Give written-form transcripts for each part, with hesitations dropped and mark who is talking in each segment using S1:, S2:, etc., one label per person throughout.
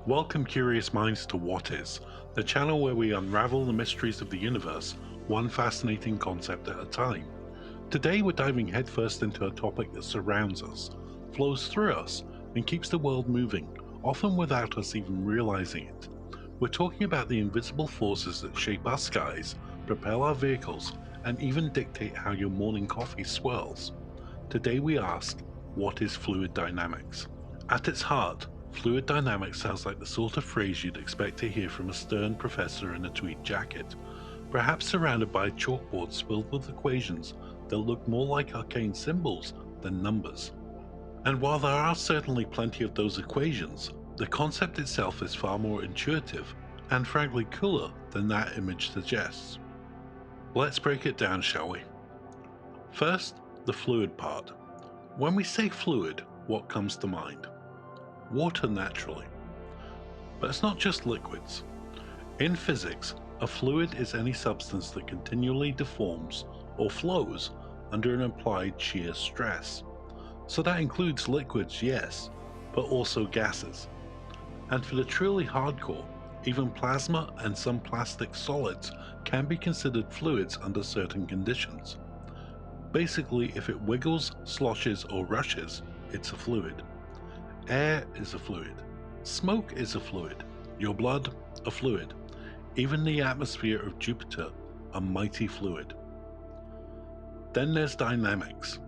S1: Welcome, curious minds, to What Is, the channel where we unravel the mysteries of the universe, one fascinating concept at a time. Today, we're diving headfirst into a topic that surrounds us, flows through us, and keeps the world moving, often without us even realizing it. We're talking about the invisible forces that shape our skies, propel our vehicles, and even dictate how your morning coffee swirls. Today, we ask, what is fluid dynamics? At its heart, fluid dynamics sounds like the sort of phrase you'd expect to hear from a stern professor in a tweed jacket, perhaps surrounded by chalkboards filled with equations that look more like arcane symbols than numbers. And while there are certainly plenty of those equations, the concept itself is far more intuitive and frankly cooler than that image suggests. Let's break it down, shall we? First, the fluid part. When we say fluid, what comes to mind? Water, naturally. But it's not just liquids. In physics, a fluid is any substance that continually deforms or flows under an applied shear stress. So that includes liquids, yes, but also gases. And for the truly hardcore, even plasma and some plastic solids can be considered fluids under certain conditions. Basically, if it wiggles, sloshes, or rushes, it's a fluid. Air is a fluid. Smoke is a fluid. Your blood, a fluid. Even the atmosphere of Jupiter, a mighty fluid. Then there's dynamics.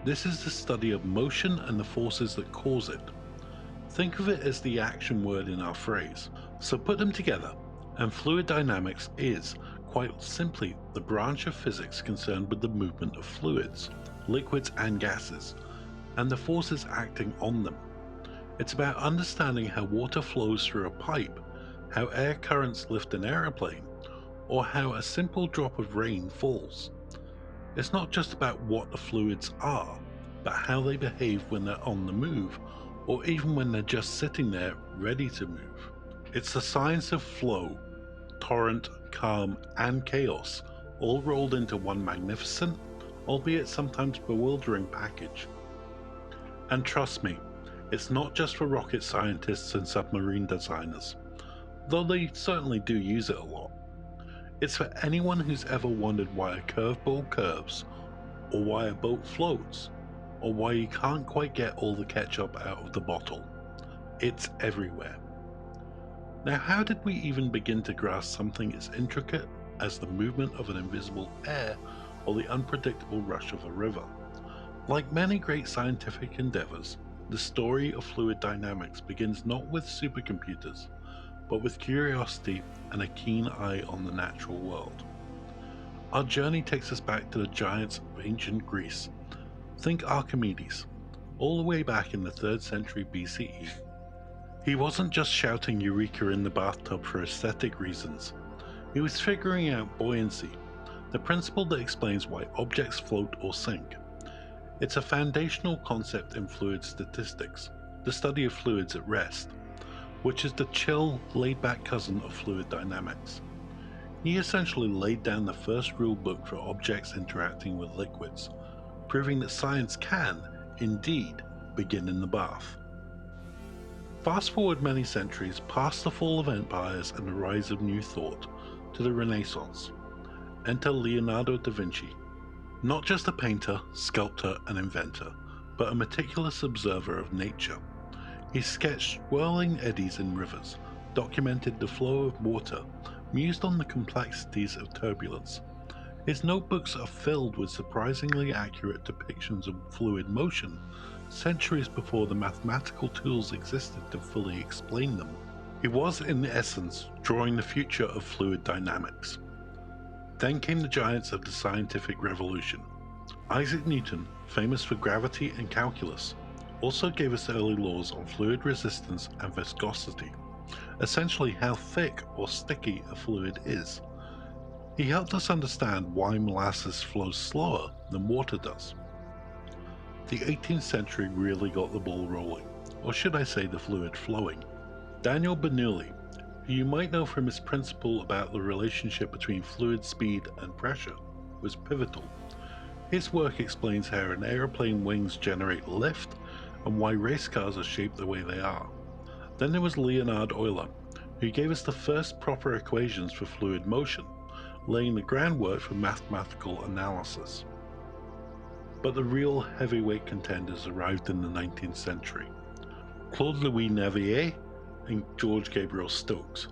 S1: This is the study of motion and the forces that cause it. Think of it as the action word in our phrase. So put them together, and fluid dynamics is, quite simply, the branch of physics concerned with the movement of fluids, liquids and gases, and the forces acting on them. It's about understanding how water flows through a pipe, how air currents lift an aeroplane, or how a simple drop of rain falls. It's not just about what the fluids are, but how they behave when they're on the move, or even when they're just sitting there ready to move. It's the science of flow, torrent, calm, and chaos, all rolled into one magnificent, albeit sometimes bewildering package. And trust me, it's not just for rocket scientists and submarine designers, though they certainly do use it a lot. It's for anyone who's ever wondered why a curveball curves, or why a boat floats, or why you can't quite get all the ketchup out of the bottle. It's everywhere. Now, how did we even begin to grasp something as intricate as the movement of an invisible air or the unpredictable rush of a river? Like many great scientific endeavors, the story of fluid dynamics begins not with supercomputers, but with curiosity and a keen eye on the natural world. Our journey takes us back to the giants of ancient Greece. Think Archimedes, all the way back in the 3rd century BCE. He wasn't just shouting Eureka in the bathtub for aesthetic reasons. He was figuring out buoyancy, the principle that explains why objects float or sink. It's a foundational concept in fluid statistics, the study of fluids at rest, which is the chill, laid-back cousin of fluid dynamics. He essentially laid down the first rule book for objects interacting with liquids, proving that science can, indeed, begin in the bath. Fast forward many centuries past the fall of empires and the rise of new thought, to the Renaissance. Enter Leonardo da Vinci, not just a painter, sculptor, and inventor, but a meticulous observer of nature. He sketched swirling eddies in rivers, documented the flow of water, mused on the complexities of turbulence. His notebooks are filled with surprisingly accurate depictions of fluid motion, centuries before the mathematical tools existed to fully explain them. He was, in essence, drawing the future of fluid dynamics. Then came the giants of the scientific revolution. Isaac Newton, famous for gravity and calculus, also gave us early laws on fluid resistance and viscosity, essentially how thick or sticky a fluid is. He helped us understand why molasses flows slower than water does. The 18th century really got the ball rolling, or should I say the fluid flowing. Daniel Bernoulli, who you might know from his principle about the relationship between fluid speed and pressure, was pivotal. His work explains how an aeroplane wings generate lift and why race cars are shaped the way they are. Then there was Leonard Euler, who gave us the first proper equations for fluid motion, laying the groundwork for mathematical analysis. But the real heavyweight contenders arrived in the 19th century. Claude-Louis Navier and George Gabriel Stokes.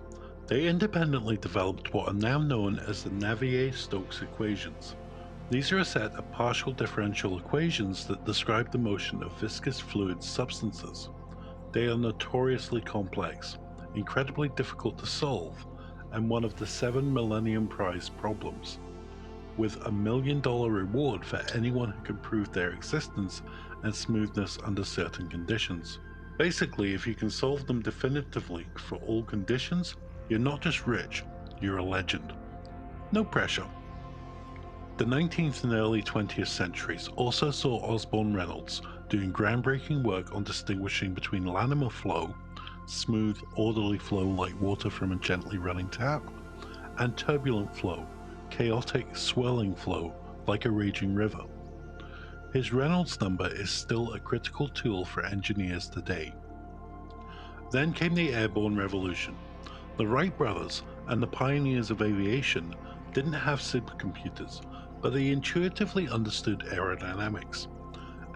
S1: They independently developed what are now known as the Navier-Stokes equations. These are a set of partial differential equations that describe the motion of viscous fluid substances. They are notoriously complex, incredibly difficult to solve, and one of the 7 Millennium Prize problems, with a $1 million reward for anyone who can prove their existence and smoothness under certain conditions. Basically, if you can solve them definitively for all conditions, you're not just rich, you're a legend. No pressure. The 19th and early 20th centuries also saw Osborne Reynolds doing groundbreaking work on distinguishing between laminar flow, smooth, orderly flow like water from a gently running tap, and turbulent flow, chaotic, swirling flow like a raging river. His Reynolds number is still a critical tool for engineers today. Then came the airborne revolution. The Wright brothers and the pioneers of aviation didn't have supercomputers, but they intuitively understood aerodynamics.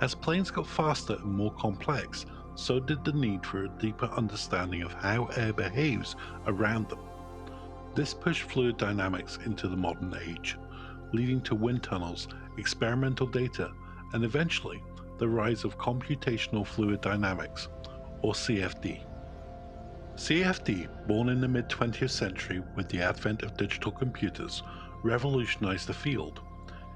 S1: As planes got faster and more complex, so did the need for a deeper understanding of how air behaves around them. This pushed fluid dynamics into the modern age, leading to wind tunnels, experimental data, and eventually the rise of computational fluid dynamics, or CFD. CFD, born in the mid-20th century with the advent of digital computers, revolutionized the field.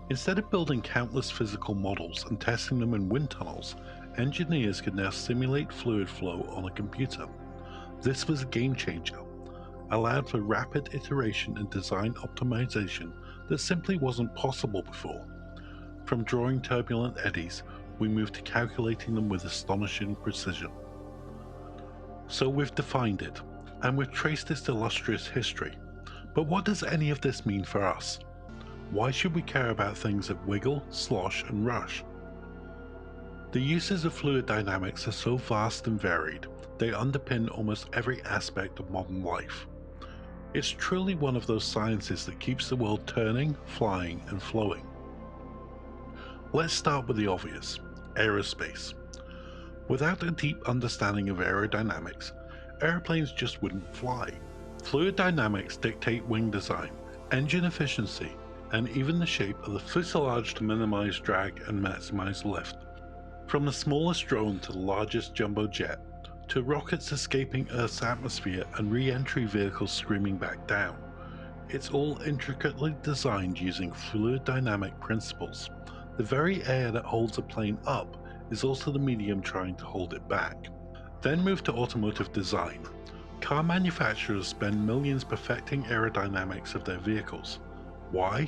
S1: Instead of building countless physical models and testing them in wind tunnels, engineers could now simulate fluid flow on a computer. This was a game changer, allowed for rapid iteration and design optimization that simply wasn't possible before. From drawing turbulent eddies, we moved to calculating them with astonishing precision. So we've defined it, and we've traced its illustrious history. But what does any of this mean for us? Why should we care about things that wiggle, slosh, and rush? The uses of fluid dynamics are so vast and varied, they underpin almost every aspect of modern life. It's truly one of those sciences that keeps the world turning, flying, and flowing. Let's start with the obvious: aerospace. Without a deep understanding of aerodynamics, airplanes just wouldn't fly. Fluid dynamics dictate wing design, engine efficiency, and even the shape of the fuselage to minimize drag and maximize lift. From the smallest drone to the largest jumbo jet, to rockets escaping Earth's atmosphere and re-entry vehicles screaming back down, it's all intricately designed using fluid dynamic principles. The very air that holds a plane up is also the medium trying to hold it back. Then move to automotive design. Car manufacturers spend millions perfecting aerodynamics of their vehicles. Why?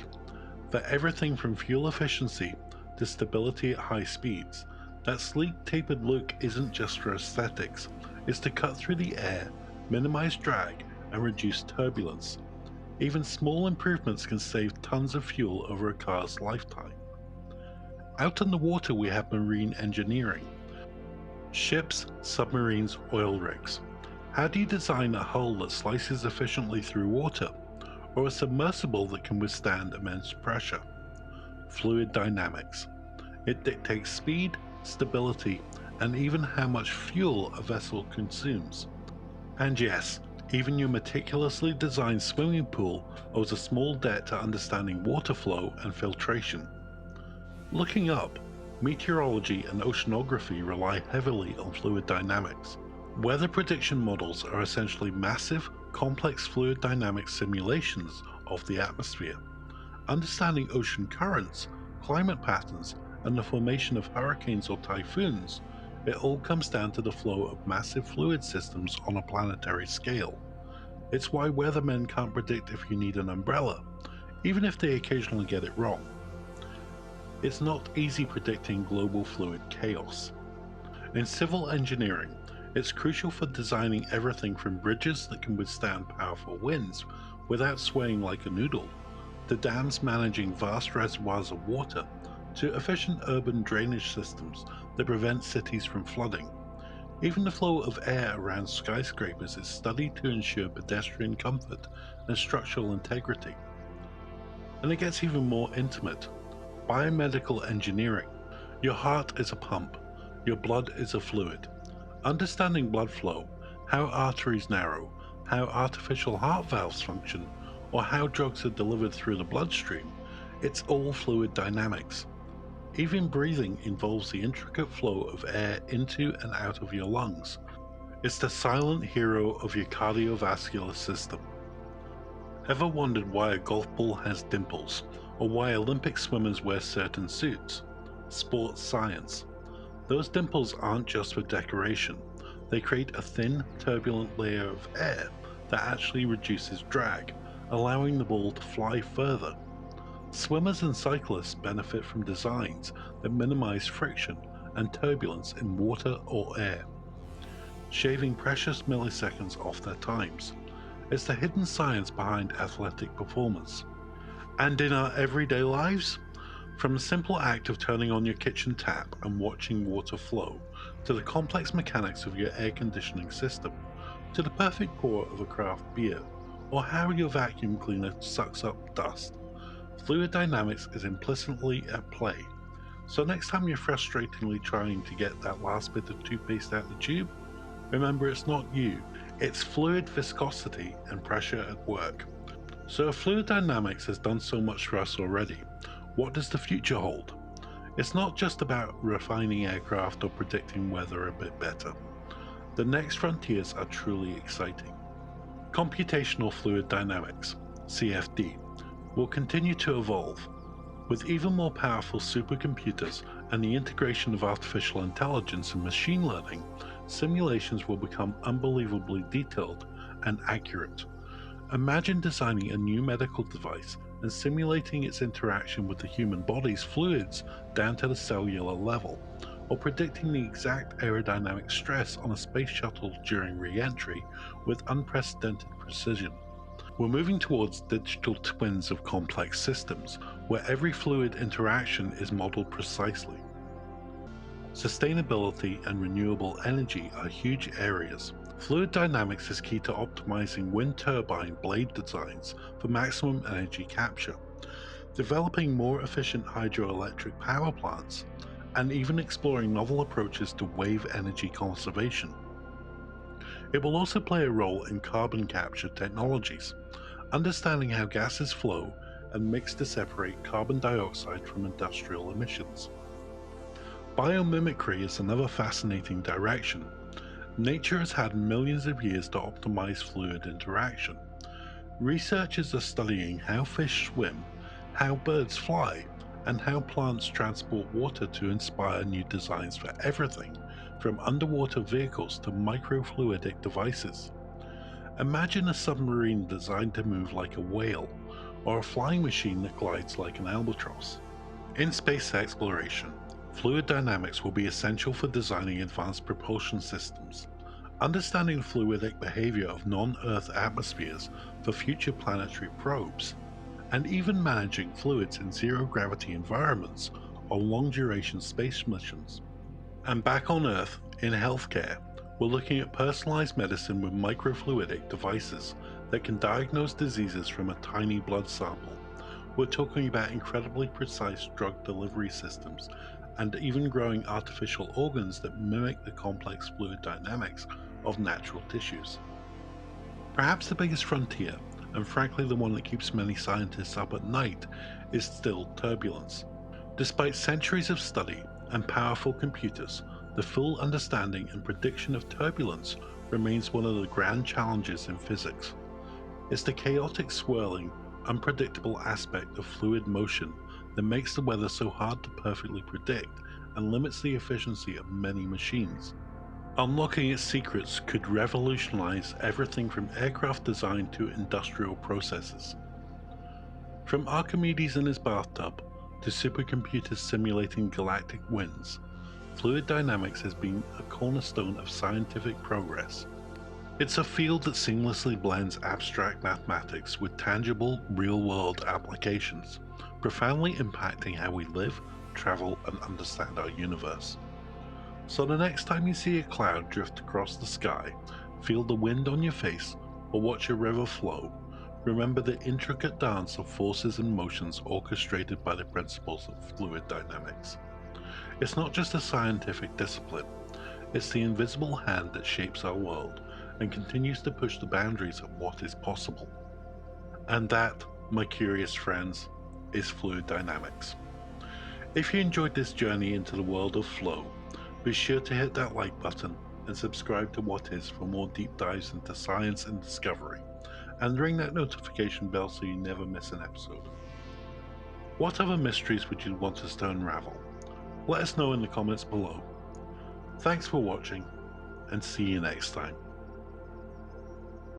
S1: For everything from fuel efficiency to stability at high speeds, that sleek tapered look isn't just for aesthetics, it's to cut through the air, minimize drag, and reduce turbulence. Even small improvements can save tons of fuel over a car's lifetime. Out on the water we have marine engineering. Ships, submarines, oil rigs. How do you design a hull that slices efficiently through water, or a submersible that can withstand immense pressure? Fluid dynamics. It dictates speed, stability, and even how much fuel a vessel consumes. And yes, even your meticulously designed swimming pool owes a small debt to understanding water flow and filtration. Looking up, meteorology and oceanography rely heavily on fluid dynamics. Weather prediction models are essentially massive, complex fluid dynamic simulations of the atmosphere. Understanding ocean currents, climate patterns, and the formation of hurricanes or typhoons, it all comes down to the flow of massive fluid systems on a planetary scale. It's why weathermen can't predict if you need an umbrella, even if they occasionally get it wrong. It's not easy predicting global fluid chaos. In civil engineering, it's crucial for designing everything from bridges that can withstand powerful winds without swaying like a noodle, to dams managing vast reservoirs of water, to efficient urban drainage systems that prevent cities from flooding. Even the flow of air around skyscrapers is studied to ensure pedestrian comfort and structural integrity. And it gets even more intimate. Biomedical engineering. Your heart is a pump. Your blood is a fluid. Understanding blood flow, how arteries narrow, how artificial heart valves function, or how drugs are delivered through the bloodstream, it's all fluid dynamics. Even breathing involves the intricate flow of air into and out of your lungs. It's the silent hero of your cardiovascular system. Ever wondered why a golf ball has dimples, or why Olympic swimmers wear certain suits? Sports science. Those dimples aren't just for decoration. They create a thin, turbulent layer of air that actually reduces drag, allowing the ball to fly further. Swimmers and cyclists benefit from designs that minimize friction and turbulence in water or air, shaving precious milliseconds off their times. It's the hidden science behind athletic performance. And in our everyday lives, from the simple act of turning on your kitchen tap and watching water flow, to the complex mechanics of your air conditioning system, to the perfect pour of a craft beer, or how your vacuum cleaner sucks up dust, fluid dynamics is implicitly at play. So next time you're frustratingly trying to get that last bit of toothpaste out the tube, remember it's not you, it's fluid viscosity and pressure at work. So if fluid dynamics has done so much for us already, what does the future hold? It's not just about refining aircraft or predicting weather a bit better. The next frontiers are truly exciting. Computational fluid dynamics, CFD, will continue to evolve. With even more powerful supercomputers and the integration of artificial intelligence and machine learning, simulations will become unbelievably detailed and accurate. Imagine designing a new medical device and simulating its interaction with the human body's fluids down to the cellular level, or predicting the exact aerodynamic stress on a space shuttle during re-entry with unprecedented precision. We're moving towards digital twins of complex systems, where every fluid interaction is modeled precisely. Sustainability and renewable energy are huge areas. Fluid dynamics is key to optimizing wind turbine blade designs for maximum energy capture, developing more efficient hydroelectric power plants, and even exploring novel approaches to wave energy conservation. It will also play a role in carbon capture technologies, understanding how gases flow and mix to separate carbon dioxide from industrial emissions. Biomimicry is another fascinating direction. Nature has had millions of years to optimize fluid interaction. Researchers are studying how fish swim, how birds fly, and how plants transport water to inspire new designs for everything, from underwater vehicles to microfluidic devices. Imagine a submarine designed to move like a whale, or a flying machine that glides like an albatross. In space exploration, fluid dynamics will be essential for designing advanced propulsion systems, understanding the fluidic behavior of non-Earth atmospheres for future planetary probes, and even managing fluids in zero-gravity environments on long-duration space missions. And back on Earth, in healthcare, we're looking at personalized medicine with microfluidic devices that can diagnose diseases from a tiny blood sample. We're talking about incredibly precise drug delivery systems and even growing artificial organs that mimic the complex fluid dynamics of natural tissues. Perhaps the biggest frontier, and frankly the one that keeps many scientists up at night, is still turbulence. Despite centuries of study and powerful computers, the full understanding and prediction of turbulence remains one of the grand challenges in physics. It's the chaotic, swirling, unpredictable aspect of fluid motion that makes the weather so hard to perfectly predict and limits the efficiency of many machines. Unlocking its secrets could revolutionize everything from aircraft design to industrial processes. From Archimedes in his bathtub to supercomputers simulating galactic winds, fluid dynamics has been a cornerstone of scientific progress. It's a field that seamlessly blends abstract mathematics with tangible, real-world applications, profoundly impacting how we live, travel, and understand our universe. So the next time you see a cloud drift across the sky, feel the wind on your face, or watch a river flow, remember the intricate dance of forces and motions orchestrated by the principles of fluid dynamics. It's not just a scientific discipline, it's the invisible hand that shapes our world and continues to push the boundaries of what is possible. And that, my curious friends, is fluid dynamics. If you enjoyed this journey into the world of flow, be sure to hit that like button and subscribe to What Is for more deep dives into science and discovery, and ring that notification bell so you never miss an episode. What other mysteries would you want us to unravel? Let us know in the comments below. Thanks for watching, and see you next time.